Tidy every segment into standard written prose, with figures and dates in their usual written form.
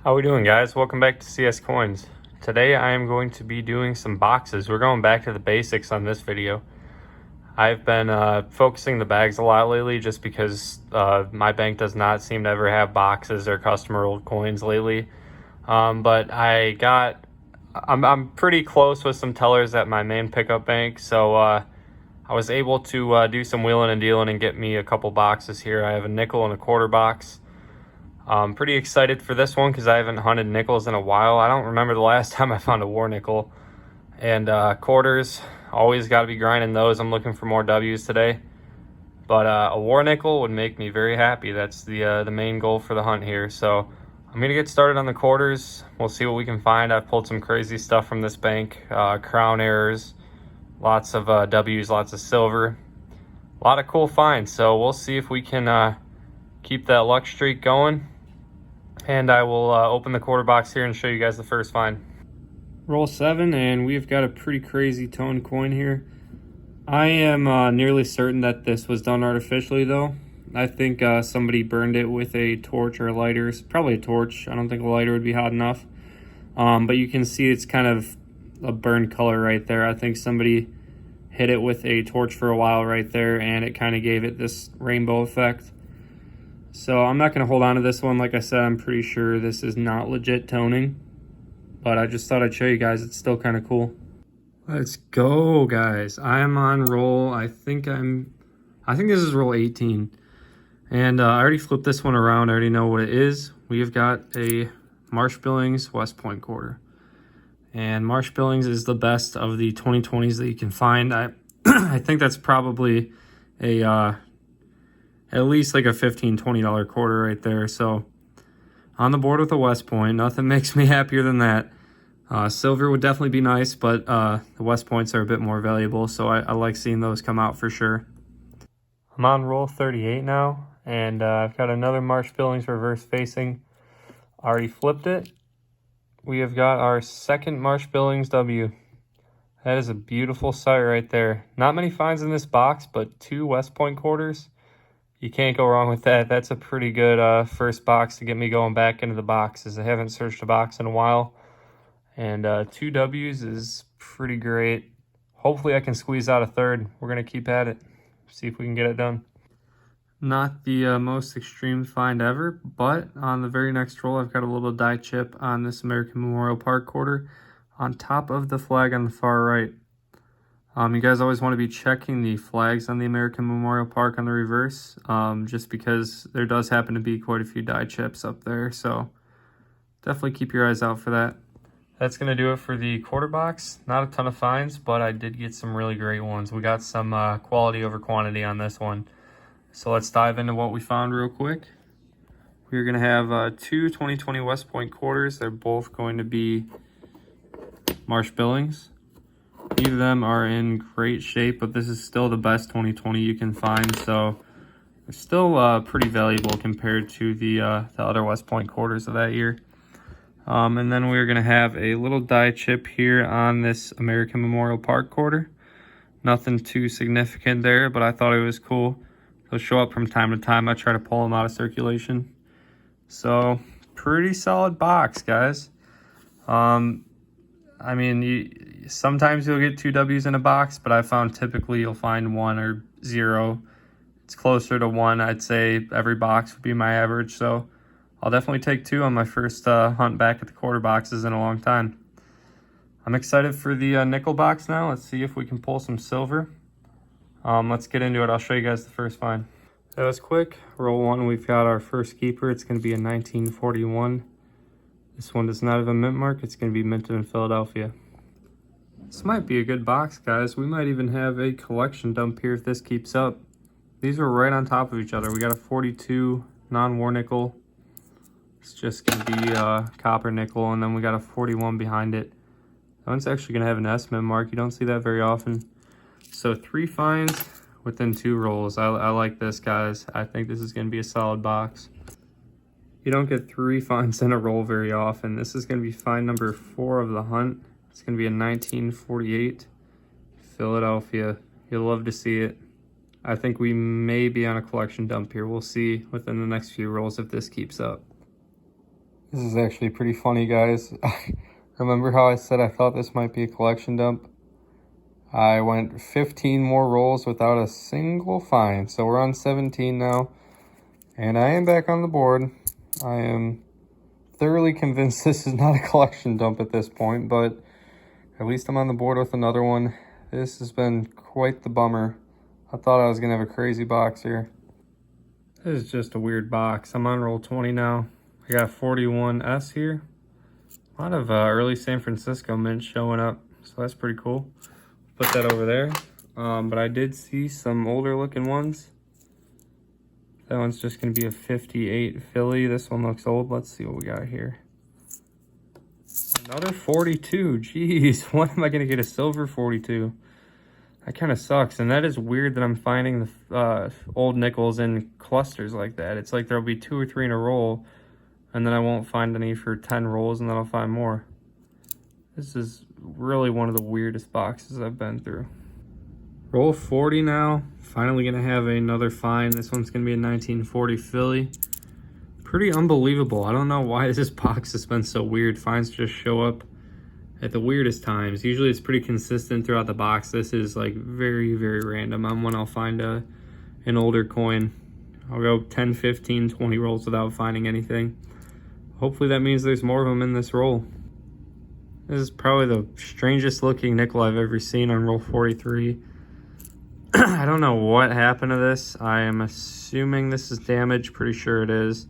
How we doing, guys? Welcome back to CS Coins. Today I am going to be doing some boxes. We're going back to the basics on this video. I've been focusing the bags a lot lately just because my bank does not seem to ever have boxes or customer old coins lately. But I'm pretty close with some tellers at my main pickup bank, so I was able to do some wheeling and dealing and get me a couple boxes here. I have a nickel and a quarter box. I'm pretty excited for this one because I haven't hunted nickels in a while. I don't remember the last time I found a war nickel. And quarters, always got to be grinding those. I'm looking for more W's today. But a war nickel would make me very happy. That's the main goal for the hunt here. So I'm going to get started on the quarters. We'll see what we can find. I've pulled some crazy stuff from this bank. Crown errors, lots of W's, lots of silver. A lot of cool finds. So we'll see if we can keep that luck streak going. And I will open the quarter box here and show you guys the first find. Roll 7, and we've got a pretty crazy tone coin here. I am nearly certain that this was done artificially, though. I think somebody burned it with a torch or a lighter. Probably a torch. I don't think a lighter would be hot enough. But you can see it's kind of a burned color right there. I think somebody hit it with a torch for a while right there, and it kind of gave it this rainbow effect. So I'm not going to hold on to this one. Like I said, I'm pretty sure this is not legit toning. But I just thought I'd show you guys. It's still kind of cool. Let's go, guys. I am on roll. I think this is roll 18. And I already flipped this one around. I already know what it is. We have got a Marsh Billings West Point quarter. And Marsh Billings is the best of the 2020s that you can find. I think that's probably a at least like a $15, $20 quarter right there. So on the board with a West Point, nothing makes me happier than that. Silver would definitely be nice, but the West Points are a bit more valuable, so I like seeing those come out for sure. I'm on roll 38 now, and I've got another Marsh Billings reverse facing. Already flipped it. We have got our second Marsh Billings W. That is a beautiful sight right there. Not many finds in this box, but 2 West Point quarters. You can't go wrong with that. That's a pretty good first box to get me going back into the boxes. I haven't searched a box in a while. And 2 W's is pretty great. Hopefully I can squeeze out a third. We're going to keep at it. See if we can get it done. Not the most extreme find ever, but on the very next roll, I've got a little die chip on this American Memorial Park quarter on top of the flag on the far right. You guys always want to be checking the flags on the American Memorial Park on the reverse, just because there does happen to be quite a few die chips up there, so definitely keep your eyes out for that. That's going to do it for the quarter box. Not a ton of finds, but I did get some really great ones. We got some quality over quantity on this one. So let's dive into what we found real quick. We're going to have 2 2020 West Point quarters. They're both going to be Marsh Billings. Neither of them are in great shape, but this is still the best 2020 you can find, so it's still pretty valuable compared to the other West Point quarters of that year. And then we're going to have a little die chip here on this American Memorial Park quarter. Nothing too significant there, but I thought it was cool. They'll show up from time to time. I try to pull them out of circulation. So, pretty solid box, guys. I mean, sometimes you'll get 2 W's in a box, but I found typically you'll find 1 or 0. It's closer to 1. I'd say every box would be my average, so I'll definitely take 2 on my first hunt back at the quarter boxes in a long time. I'm excited for the nickel box now. Let's see if we can pull some silver. Let's get into it. I'll show you guys the first find. That was quick. Roll 1, we've got our first keeper. It's going to be a 1941. This one does not have a mint mark. It's going to be minted in Philadelphia. This might be a good box, guys. We might even have a collection dump here if this keeps up. These are right on top of each other. We got a 42 non-war nickel. It's just going to be copper nickel, and then we got a 41 behind it. That one's actually going to have an S mint mark. You don't see that very often. So 3 finds within 2 rolls. I like this, guys. I think this is going to be a solid box. You don't get 3 finds in a roll very often. This is going to be find number 4 of the hunt. It's going to be a 1948 Philadelphia. You'll love to see it. I think we may be on a collection dump here. We'll see within the next few rolls if this keeps up. This is actually pretty funny, guys. Remember how I said I thought this might be a collection dump? I went 15 more rolls without a single find. So we're on 17 now. And I am back on the board. I am thoroughly convinced this is not a collection dump at this point, but at least I'm on the board with another one. This has been quite the bummer. I thought I was going to have a crazy box here. This is just a weird box. I'm on roll 20 now. I got 41S here. A lot of early San Francisco mint showing up, so that's pretty cool. Put that over there. But I did see some older looking ones. That one's just going to be a 58 Philly. This one looks old. Let's see what we got here. Another 42. Jeez, when am I going to get a silver 42? That kind of sucks. And that is weird that I'm finding the old nickels in clusters like that. It's like there'll be 2 or 3 in a roll, and then I won't find any for 10 rolls, and then I'll find more. This is really one of the weirdest boxes I've been through. Roll 40 now. Finally gonna have another find. This one's gonna be a 1940 Philly. Pretty unbelievable. I don't know why this box has been so weird. Finds just show up at the weirdest times. Usually it's pretty consistent throughout the box. This is like very, very random on when I'll find an older coin. I'll go 10, 15, 20 rolls without finding anything. Hopefully that means there's more of them in this roll. This is probably the strangest looking nickel I've ever seen on roll 43. I don't know what happened to this. I am assuming this is damaged. Pretty sure it is.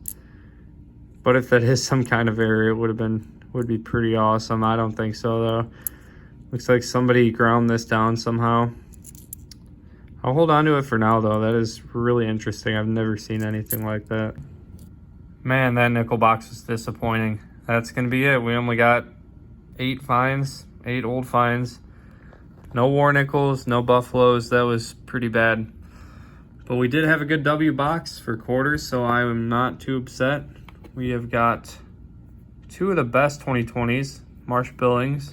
But if that is some kind of error, it would be pretty awesome. I don't think so though. Looks like somebody ground this down somehow. I'll hold on to it for now though. That is really interesting. I've never seen anything like that. Man, that nickel box was disappointing. That's gonna be it. We only got 8 finds, 8 old finds. No war nickels, no buffaloes. That was pretty bad. But we did have a good W box for quarters, so I am not too upset. We have got 2 of the best 2020s, Marsh Billings.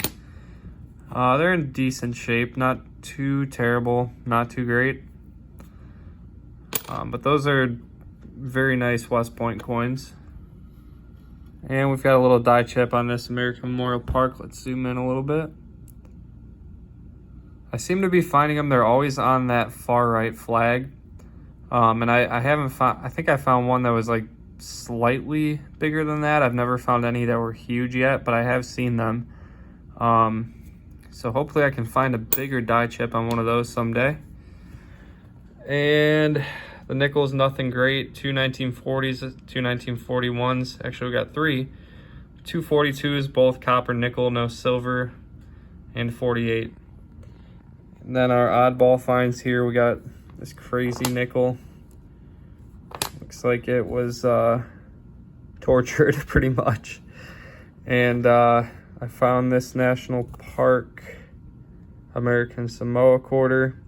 They're in decent shape, not too terrible, not too great. But those are very nice West Point coins. And we've got a little die chip on this American Memorial Park. Let's zoom in a little bit. I seem to be finding them. They're always on that far right flag. And I haven't found, I think I found one that was like slightly bigger than that. I've never found any that were huge yet, but I have seen them. So hopefully I can find a bigger die chip on one of those someday. And the nickel's nothing great. 2 1940s, 2 1941s. Actually, we got 3. 2 42s, both copper nickel, no silver, and 48. And then our oddball finds here, we got this crazy nickel. Looks like it was tortured pretty much. And I found this National Park American Samoa quarter.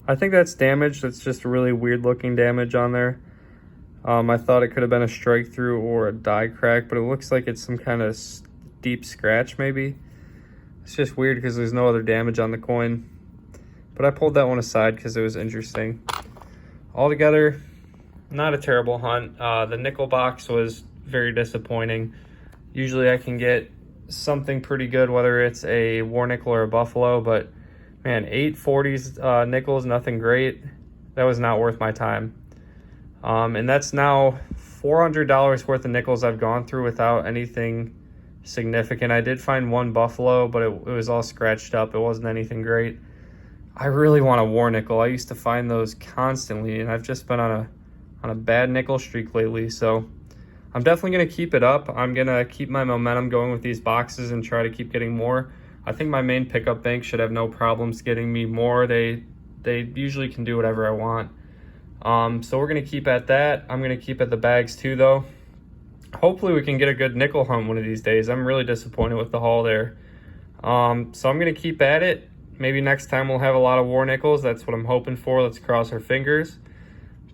I think that's damaged. It's just really weird looking damage on there. I thought it could have been a strike through or a die crack, but it looks like it's some kind of deep scratch maybe. It's just weird because there's no other damage on the coin. But I pulled that one aside because it was interesting. Altogether, not a terrible hunt. The nickel box was very disappointing. Usually I can get something pretty good, whether it's a war nickel or a buffalo, but man, 840s nickels, nothing great. That was not worth my time. And that's now $400 worth of nickels I've gone through without anything significant. I did find one buffalo, but it was all scratched up. It wasn't anything great. I really want a war nickel. I used to find those constantly, and I've just been on a bad nickel streak lately. So I'm definitely going to keep it up. I'm going to keep my momentum going with these boxes and try to keep getting more. I think my main pickup bank should have no problems getting me more. They usually can do whatever I want. So we're going to keep at that. I'm going to keep at the bags too, though. Hopefully we can get a good nickel hunt one of these days. I'm really disappointed with the haul there. So I'm going to keep at it. Maybe next time we'll have a lot of war nickels. That's what I'm hoping for. Let's cross our fingers.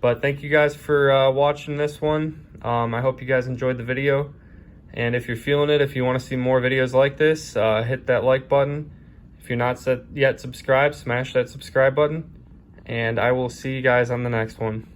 But thank you guys for watching this one. I hope you guys enjoyed the video. And if you're feeling it, if you want to see more videos like this, hit that like button. If you're not yet subscribed, smash that subscribe button. And I will see you guys on the next one.